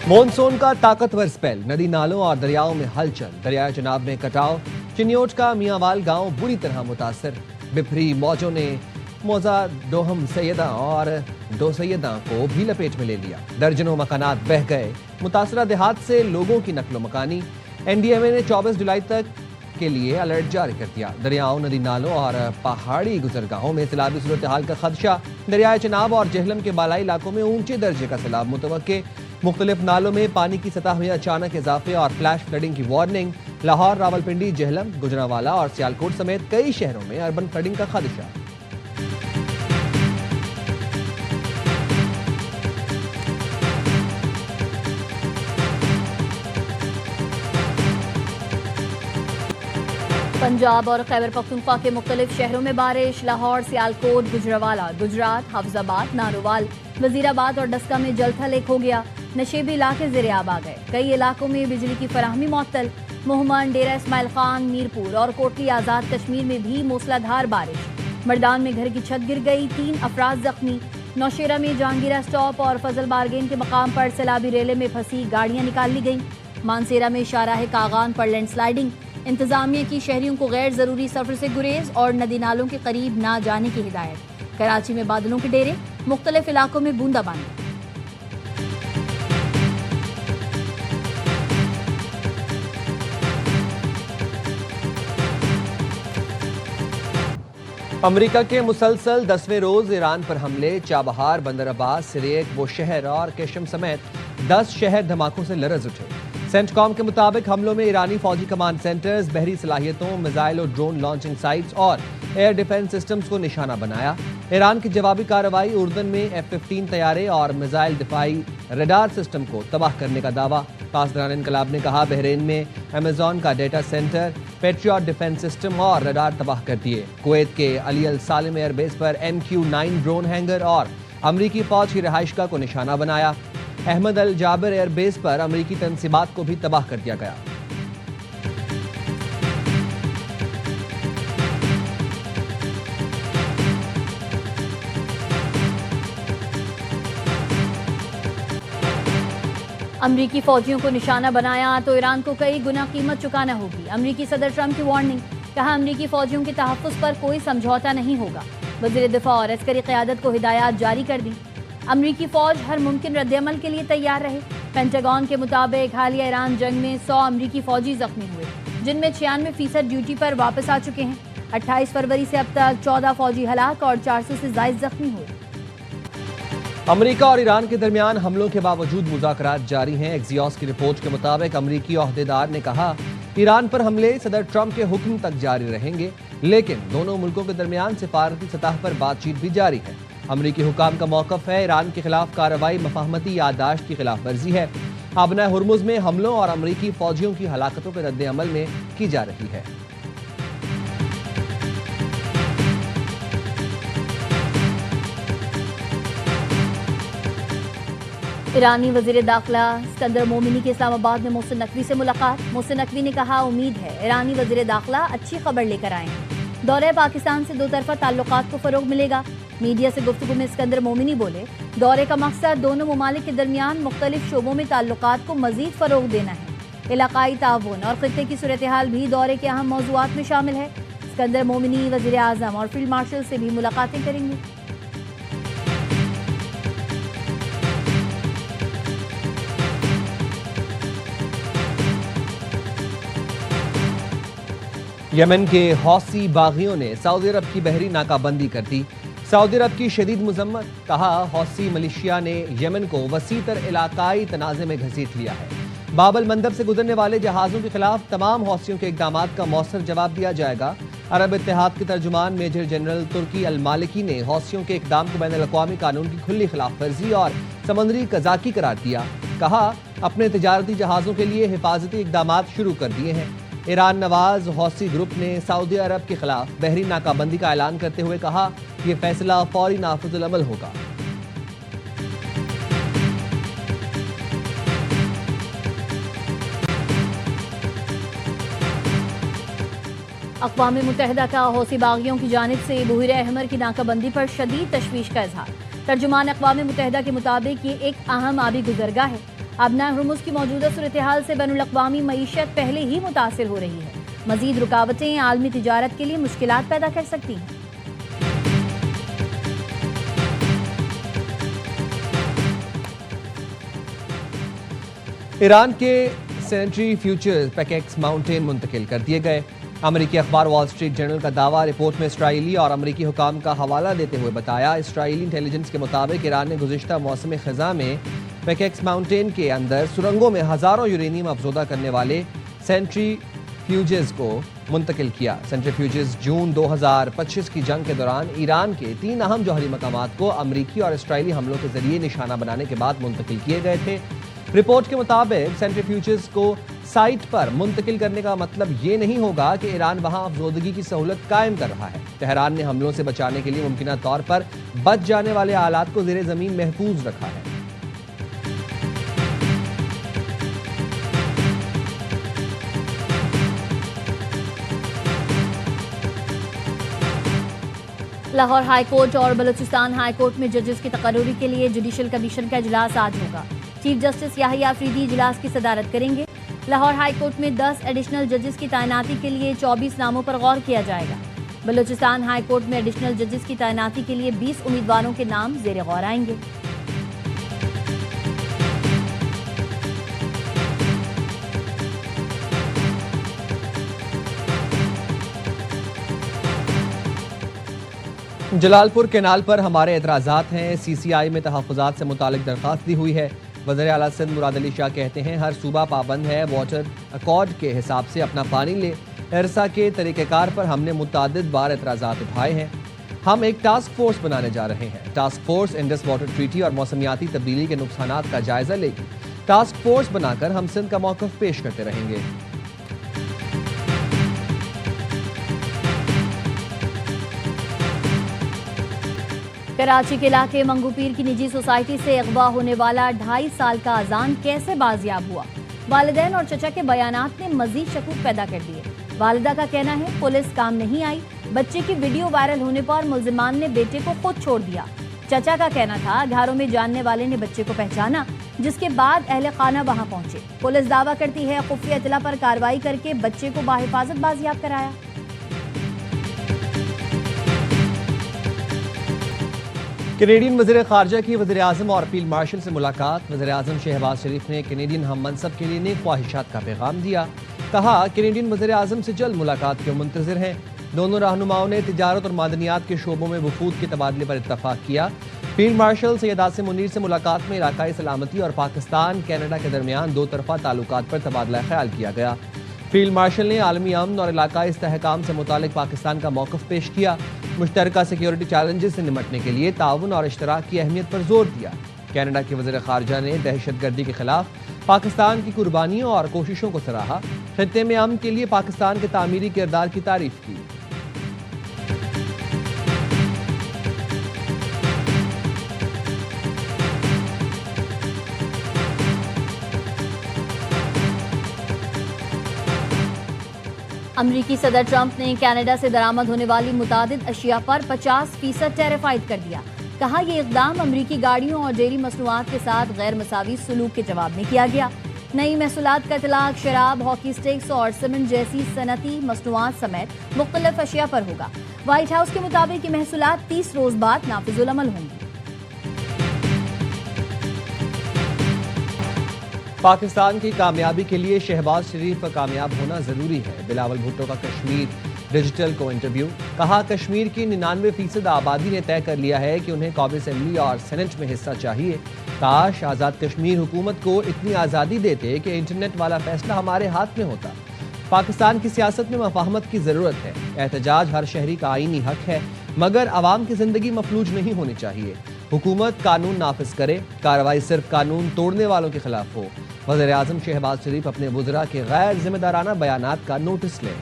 Monsoon का ताकतवर spell, नदी नालों और दरियाओं में हलचल, दरियाए चनाब में कटाव, चिन्योट का मियांवाल गांव बुरी तरह मुतासर। बिफरी मौजों ने मोजा डोहम सैयदा और दो सैयदा को भी लपेट में ले लिया। दर्जनों मकानात बह गए। मुतासरा देहात से लोगों की नकलो मकानी। एनडीएमए ने 24 जुलाई तक के लिए अलर्ट जारी कर दिया। दरियाओं, नदी नालों और पहाड़ी गुजरगाहों में सैलाबी सूरत हाल का खदशा। दरियाए चनाब और जेहलम के बालाई इलाकों में ऊंचे दर्जे का सैलाब मुतवक्के। मुख्तलिफ नालों में पानी की सतह में अचानक इजाफे और फ्लैश फ्लडिंग की वार्निंग। लाहौर, रावलपिंडी, जेहलम, गुजरांवाला और सियालकोट समेत कई शहरों में अर्बन फ्लडिंग का खदशा। पंजाब और खैबर पख्तूनख्वा के मुख्तलिफ शहरों में बारिश। लाहौर, सियालकोट, गुजरांवाला, गुजरात, हफ्जाबाद, नारोवाल, वजीराबाद और डस्का में जलथल एक हो गया। नशेबी इलाके ज़ेर-ए-आब आ गए। कई इलाकों में बिजली की फराहमी मुअत्तल। मोहम्मद, डेरा इस्माइल खान, मीरपुर और कोटली आज़ाद कश्मीर में भी मूसलाधार बारिश। मर्दान में घर की छत गिर गई, 3 अफराद जख्मी। नौशेरा में जहांगीरा स्टॉप और फजल बारगेन के मकाम पर सैलाबी रेले में फंसी गाड़ियां निकाल ली गईं। मानसेरा में शाहराह कागान पर लैंड स्लाइडिंग। इंतजामिया की शहरियों को गैर ज़रूरी सफ़र से गुरेज और नदी नालों के करीब ना जाने की हिदायत। कराची में बादलों के डेरे, मुख्तलिफ इलाकों में बूंदाबांदी। अमेरिका के मुसलसल 10वें रोज ईरान पर हमले। चाबहार, बंदर अब्बास, सिरेक, बुशहर और केशम समेत 10 शहर धमाकों से लरज उठे। सेंटकॉम के मुताबिक हमलों में ईरानी फौजी कमांड सेंटर्स, बहरी सलाहियतों, मिसाइल और ड्रोन लॉन्चिंग साइट्स और एयर डिफेंस सिस्टम्स को निशाना बनाया। ईरान की जवाबी कार्रवाई, उर्दन में F-15 तैयारे और मिसाइल दिफाई रडार सिस्टम को तबाह करने का दावा। पासदारान इनकलाब ने कहा, बहरीन में अमेजॉन का data centre, patriot defence system और रडार तबाह कर दिए। कुवैत के अली अल सालिम एयरबेस पर MQ-9 ड्रोन हैंगर और अमरीकी फौज की रिहाइशगाह को निशाना बनाया। अहमद अल जाबिर एयरबेस पर अमरीकी तंसीबात को भी तबाह कर दिया गया। अमरीकी फौजियों को निशाना बनाया तो ईरान को कई गुना कीमत चुकाना होगी। अमरीकी सदर ट्रंप की वार्निंग। कहा, अमरीकी फौजियों के तहफ़्फ़ुज़ पर कोई समझौता नहीं होगा। वज़ीर दिफा और अस्करी क़यादत को हिदायत जारी कर दी। अमरीकी फौज हर मुमकिन रद्द-ए-अमल के लिए तैयार रहे। पेंटागन के मुताबिक हालिया ईरान जंग में 100 अमरीकी फौजी जख्मी हुए, जिनमें 96% ड्यूटी पर वापस आ चुके हैं। 28 फरवरी से अब तक 14 फौजी हलाक और 400 से ज़ायद जख्मी हुए। अमेरिका और ईरान के दरमियान हमलों के बावजूद मुज़ाकरात जारी हैं। एक्सियोस की रिपोर्ट के मुताबिक अमरीकी ओहदेदार ने कहा, ईरान पर हमले सदर ट्रंप के हुक्म तक जारी रहेंगे, लेकिन दोनों मुल्कों के दरमियान सिफारती सतह पर बातचीत भी जारी है। अमरीकी हुकाम का मौक़िफ़ है, ईरान के खिलाफ कार्रवाई मफाहमती याददाश्त की खिलाफ वर्जी है। आबना हुर्मुज़ में हमलों और अमरीकी फौजियों की हलाकतों के रद्द अमल में की जा रही है। ईरानी वज़ीर दाखिला सिकंदर मोमिनी की इस्लामाबाद में मोहसिन नकवी से मुलाकात। मोहसिन नकवी ने कहा, उम्मीद है ईरानी वज़ीर दाखिला अच्छी खबर लेकर आएंगे। दौरे पाकिस्तान से दो तरफा ताल्लुकात को फ़रोग़ मिलेगा। मीडिया से गुफ्तगू में सिकंदर मोमिनी बोले, दौरे का मकसद दोनों ममालिक के दरमियान मुख्तलिफ शोबों में ताल्लुकात को मज़ीद फ़रोग़ देना है। इलाक़ाई ताउन और ख़ित्ते की सूरत हाल भी दौरे के अहम मौज़ूआत में शामिल है। सिकंदर मोमिनी वज़ीर आज़म और फील्ड मार्शल से भी मुलाकातें करेंगे। यमन के हौसी बागियों ने सऊदी अरब की बहरी नाकाबंदी कर दी। सऊदी अरब की शदीद मुज़म्मत। कहा, हौसी मलेशिया ने यमन को वसीतर इलाकाई तनाज़े में घसीट लिया है। बाबल मंदब से गुजरने वाले जहाज़ों के खिलाफ तमाम हौसियों के इक़दामात का मौसर जवाब दिया जाएगा। अरब इत्तेहाद के तर्जुमान मेजर जनरल तुर्की अल मालिकी ने हौसियों के इक़दाम को बैनुल-अक़वामी कानून की खुली खिलाफ वर्जी और समंदरी कज़ाकी करार दिया। कहा, अपने तिजारती जहाज़ों के लिए हिफाजती इक़दामात शुरू कर दिए हैं। ईरान नवाज हौसी ग्रुप ने सऊदी अरब के खिलाफ बहरी नाकाबंदी का ऐलान करते हुए कहा, यह फैसला फौरी नाफिजुल अमल होगा। अक़वाम मुत्तहिदा का हौसी बागियों की जानिब से बहर अहमर की नाकाबंदी पर शदीद तशवीश का इजहार। तर्जुमान अक़वाम मुत्तहिदा के मुताबिक ये एक अहम आबी गुज़रगाह है। ابنا ہرمز کی موجودہ صورتحال سے بین الاقوامی معیشت پہلے ہی متاثر ہو رہی ہے. مزید رکاوٹیں عالمی تجارت کے لیے مشکلات پیدا کر سکتی ہیں. ایران کے سینٹری فیوچرز پیکیکس ماؤنٹین منتقل کر دیے گئے. امریکی اخبار وال اسٹریٹ جرنل کا دعویٰ رپورٹ میں اسرائیلی اور امریکی حکام کا حوالہ دیتے ہوئے بتایا. اسرائیلی انٹیلیجنس کے مطابق ایران نے گزشتہ موسم خزاں میں پیکیکس ماؤنٹین کے اندر سرنگوں میں ہزاروں یورینیم افزودہ کرنے والے سینٹری فیوجز کو منتقل کیا. سینٹری فیوجز جون 2025 کی جنگ کے دوران ایران کے 3 اہم جوہری مقامات کو امریکی اور اسرائیلی حملوں کے ذریعے نشانہ بنانے کے بعد منتقل کیے گئے تھے. رپورٹ کے مطابق سینٹری فیوجز کو سائٹ پر منتقل کرنے کا مطلب یہ نہیں ہوگا کہ ایران وہاں افزودگی کی سہولت قائم کر رہا ہے. تہران نے حملوں سے بچانے کے لیے ممکنہ طور پر بچ جانے والے آلات کو زیر زمین محفوظ رکھا ہے. لاہور ہائی کورٹ اور بلوچستان ہائی کورٹ میں ججز کی تقرری کے لیے جوڈیشل کمیشن کا اجلاس آج ہوگا. چیف جسٹس یحییٰ افریدی اجلاس کی صدارت کریں گے. لاہور ہائی کورٹ میں 10 ایڈیشنل ججز کی تعیناتی کے لیے 24 ناموں پر غور کیا جائے گا. بلوچستان ہائی کورٹ میں ایڈیشنل ججز کی تعیناتی کے لیے 20 امیدواروں کے نام زیر غور آئیں گے. جلال پور کینال پر ہمارے اعتراضات ہیں. سی سی آئی میں تحفظات سے متعلق درخواست دی ہوئی ہے. وزیر اعلیٰ سندھ مراد علی شاہ کہتے ہیں ہر صوبہ پابند ہے واٹر اکارڈ کے حساب سے اپنا پانی لے. ارسا کے طریقہ کار پر ہم نے متعدد بار اعتراضات اٹھائے ہیں. ہم ایک ٹاسک فورس بنانے جا رہے ہیں. Task force Indus water treaty اور موسمیاتی تبدیلی کے نقصانات کا جائزہ لے گی. ٹاسک فورس بنا کر ہم سندھ کا موقف پیش کرتے رہیں گے. کراچی کے علاقے منگو پیر کی نجی سوسائٹی سے اغوا ہونے والا 2.5 سال کا اذان کیسے بازیاب ہوا؟ والدین اور چچا کے بیانات نے مزید شکوک پیدا کر دیے. والدہ کا کہنا ہے پولیس کام نہیں آئی. بچے کی ویڈیو وائرل ہونے پر ملزمان نے بیٹے کو خود چھوڑ دیا. چچا کا کہنا تھا گھروں میں جاننے والے نے بچے کو پہچانا جس کے بعد اہل خانہ وہاں پہنچے. پولیس دعویٰ کرتی ہے خفیہ اطلاع پر کارروائی کر کے بچے کو بحفاظت بازیاب کرایا. کینیڈین وزیر خارجہ کی وزیر اعظم اور فیلڈ مارشل سے ملاقات. وزیر اعظم شہباز شریف نے کینیڈین ہم منصب کے لیے نیک خواہشات کا پیغام دیا. کہا کینیڈین وزیر اعظم سے جلد ملاقات کے منتظر ہیں. دونوں رہنماؤں نے تجارت اور معدنیات کے شعبوں میں وفود کے تبادلے پر اتفاق کیا. فیلڈ مارشل سید عاصم منیر سے ملاقات میں علاقائی سلامتی اور پاکستان کینیڈا کے درمیان 2 طرفہ تعلقات پر تبادلہ خیال کیا گیا. فیلڈ مارشل نے عالمی امن اور علاقائی استحکام سے متعلق پاکستان کا موقف پیش کیا. مشترکہ سیکیورٹی چیلنجز سے نمٹنے کے لیے تعاون اور اشتراک کی اہمیت پر زور دیا. کینیڈا کے وزیر خارجہ نے دہشت گردی کے خلاف پاکستان کی قربانیوں اور کوششوں کو سراہا. خطے میں امن کے لیے پاکستان کے تعمیری کردار کی تعریف کی. امریکی صدر ٹرمپ نے کینیڈا سے درآمد ہونے والی متعدد اشیاء پر 50% ٹیرف عائد کر دیا. کہا یہ اقدام امریکی گاڑیوں اور ڈیری مصنوعات کے ساتھ غیر مساوی سلوک کے جواب میں کیا گیا. نئی محصولات کا اطلاق شراب، ہاکی سٹکس اور سیمنٹ جیسی صنعتی مصنوعات سمیت مختلف اشیاء پر ہوگا. وائٹ ہاؤس کے مطابق یہ محصولات 30 روز بعد نافذ العمل ہوں گی. پاکستان کی کامیابی کے لیے شہباز شریف کا کامیاب ہونا ضروری ہے. بلاول بھٹو کا کشمیر ڈیجیٹل کو انٹرویو. کہا کشمیر کی 99% آبادی نے طے کر لیا ہے کہ انہیں قومی اسمبلی اور سینٹ میں حصہ چاہیے. کاش آزاد کشمیر حکومت کو اتنی آزادی دیتے کہ انٹرنیٹ والا فیصلہ ہمارے ہاتھ میں ہوتا. پاکستان کی سیاست میں مفاہمت کی ضرورت ہے. احتجاج ہر شہری کا آئینی حق ہے مگر عوام کی زندگی مفلوج نہیں ہونی چاہیے. حکومت قانون نافذ کرے، کارروائی صرف قانون توڑنے والوں کے خلاف ہو. وزیر اعظم شہباز شریف اپنے وزراء کے غیر ذمہ دارانہ بیانات کا نوٹس لیں.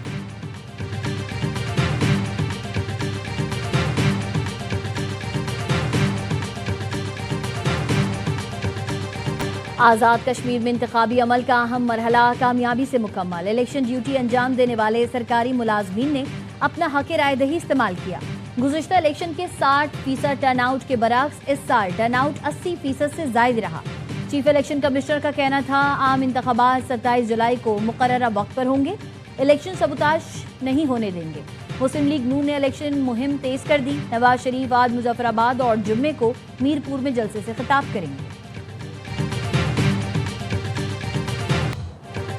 آزاد کشمیر میں انتخابی عمل کا اہم مرحلہ کامیابی سے مکمل. الیکشن ڈیوٹی انجام دینے والے سرکاری ملازمین نے اپنا حق رائے دہی استعمال کیا. گزشتہ الیکشن کے 60% ٹرن آؤٹ کے برعکس اس سال ٹرن آؤٹ 80% سے زائد رہا. चीफ इलेक्शन कमिश्नर का कहना था आम इंतखाबात 27 जुलाई को मुकर्ररा वक्त पर होंगे, इलेक्शन सबूताज नहीं होने देंगे। मुस्लिम लीग नून ने इलेक्शन मुहिम तेज कर दी। नवाज शरीफ आज मुजफ्फराबाद और जुम्मे को मीरपुर में जलसे से खिताब करेंगे।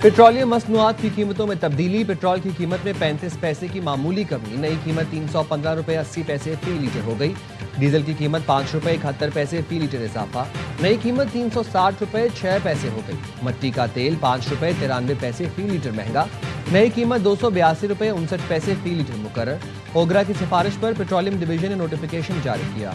पेट्रोलियम मसनूआत की कीमतों में तब्दीली। पेट्रोल की कीमत में 35 पैसे की मामूली कमी। नई कीमत 315 रुपये 80 पैसे फी लीटर हो गई। डीजल की कीमत 5 रुपये 71 पैसे फी लीटर इजाफा। नई कीमत 360 रुपये 6 पैसे हो गई। मट्टी का तेल 5 रुपये 93 पैसे फी लीटर महंगा। नई कीमत 282 रुपये 59 पैसे फी लीटर मुकर्रर। ओगरा की सिफारिश पर पेट्रोलियम डिवीजन ने नोटिफिकेशन जारी किया।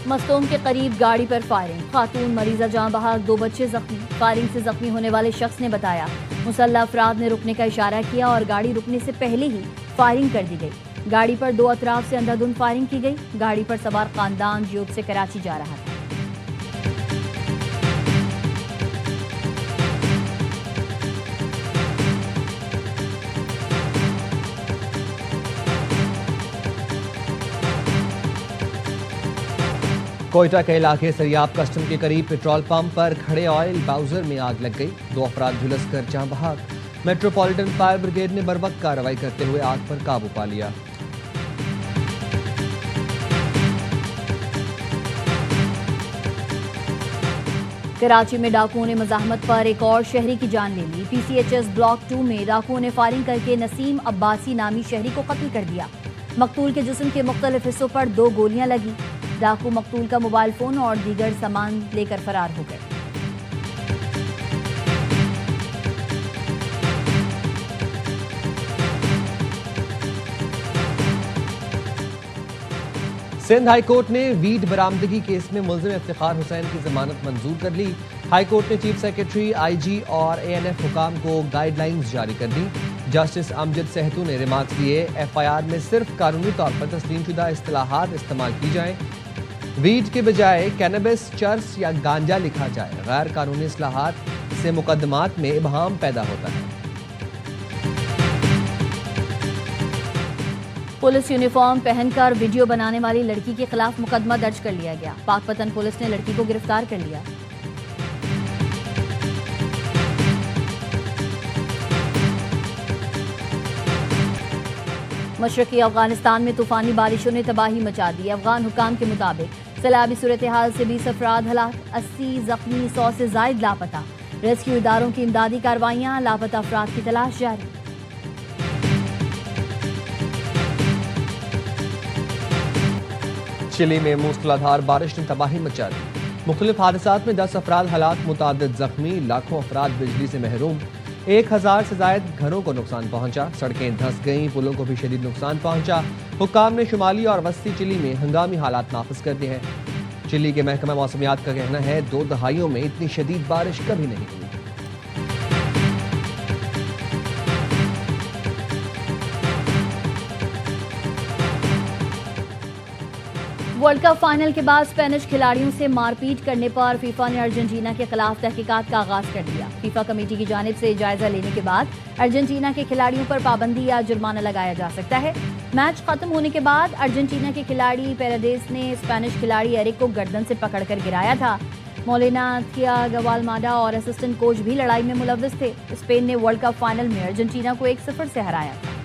मस्तोम के करीब गाड़ी पर फायरिंग, खातून मरीजा जान बहक, 2 बच्चे जख्मी। फायरिंग से जख्मी होने वाले शख्स ने बताया मुसल्लह अफराद ने रुकने का इशारा किया और गाड़ी रुकने से पहले ही फायरिंग कर दी गई। गाड़ी पर 2 अतराफ से अंधाधुंध फायरिंग की गई। गाड़ी पर सवार खानदान जियोब से कराची जा रहा था। कोयटा के इलाके सरियाब कस्टम के करीब पेट्रोल पंप पर खड़े ऑयल बाउजर में आग लग गई। 2 अफराद झुलस कर जान बहक। मेट्रोपॉलिटन फायर ब्रिगेड ने बरवक्त कार्रवाई करते हुए आग पर काबू पा लिया। कराची में डाकुओं ने मज़ाहमत पर एक और शहरी की जान ले ली। PCHS ब्लॉक 2 में डाकुओं ने फायरिंग करके नसीम अब्बासी नामी शहरी को कत्ल कर दिया। मकतूल के जिस्म के मुख्तलिफ हिस्सों पर 2 गोलियां लगी। डाकू मकतूल का मोबाइल फोन और दीगर सामान लेकर फरार हो गए। सिंध हाई कोर्ट ने वीट बरामदगी केस में मुलजिम इफ्तिखार हुसैन की जमानत मंजूर कर ली। हाई कोर्ट ने चीफ सेक्रेटरी, IG और ANF हुकाम को गाइडलाइंस जारी कर दी। जस्टिस अमजद सहतू ने रिमार्क्स दिए FIR में सिर्फ कानूनी तौर पर तस्लीम शुदा इस्तिलाहात इस्तेमाल की जाएं। वीट के बजाय कैनबिस, चर्स या गांजा लिखा जाए। गैर कानूनी इस्लाहात से मुकदमात में इबहाम पैदा होता है। पुलिस यूनिफॉर्म पहनकर वीडियो बनाने वाली लड़की के खिलाफ मुकदमा दर्ज कर लिया गया। पाकपतन पुलिस ने लड़की को गिरफ्तार कर लिया। मशरकी अफगानिस्तान में तूफानी बारिशों ने तबाही मचा दी। अफगान हुकाम के मुताबिक सैलाबी सूरत हाल से 20 अफराद हलाक, 80 जख्मी, 100 से जायद लापता। रेस्क्यू इदारों की इमदादी कार्रवाइयां, लापता अफराद की तलाश जारी। चिली में मूसलाधार बारिश ने तबाही मचा दी। मुख्तलिफ हादसात में 10 अफराद हलाक, मुतादिद जख्मी, लाखों अफराद बिजली से महरूम। 1000 से जायद घरों को नुकसान पहुंचा। सड़कें धंस गईं, पुलों को भी शदीद नुकसान पहुंचा। हुक्काम ने शुमाली और वस्ती चिली में हंगामी हालात नाफिज कर दिए हैं। चिली के महकमा मौसमियात का कहना है 2 दहाइयों में इतनी शदीद बारिश कभी नहीं हुई। वर्ल्ड कप फाइनल के बाद स्पेनिश खिलाड़ियों से मारपीट करने पर फीफा ने अर्जेंटीना के खिलाफ तहकीकात का आगाज कर दिया। फीफा कमेटी की जानिब से जायजा लेने के बाद अर्जेंटीना के खिलाड़ियों पर पाबंदी या जुर्माना लगाया जा सकता है। मैच खत्म होने के बाद अर्जेंटीना के खिलाड़ी पेरेदेस ने स्पेनिश खिलाड़ी एरिक को गर्दन से पकड़कर गिराया था। मौलाना थियागवालमाडा और असिस्टेंट कोच भी लड़ाई में मुलव्विस थे। स्पेन ने वर्ल्ड कप फाइनल में अर्जेंटीना को 1-0 से हराया था।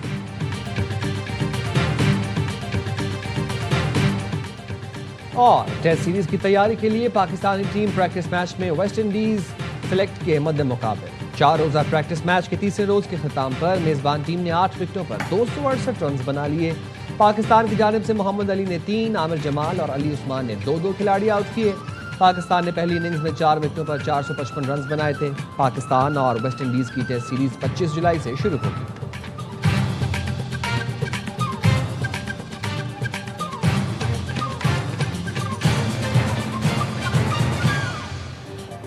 और टेस्ट सीरीज की तैयारी के लिए पाकिस्तानी टीम प्रैक्टिस मैच में वेस्ट इंडीज सेलेक्ट के मद्दे मुकाबले। 4 रोजा प्रैक्टिस मैच के तीसरे रोज के खिताम पर मेजबान टीम ने 8 विकेटों पर 268 रन बना लिए। पाकिस्तान की जानिब से मोहम्मद अली ने 3, आमिर जमाल और अली उस्मान ने 2-2 खिलाड़ी आउट किए। पाकिस्तान ने पहली इनिंग्स में 4 विकेटों पर 455 रन बनाए थे। पाकिस्तान और वेस्ट इंडीज की टेस्ट सीरीज 25 जुलाई से शुरू होगी।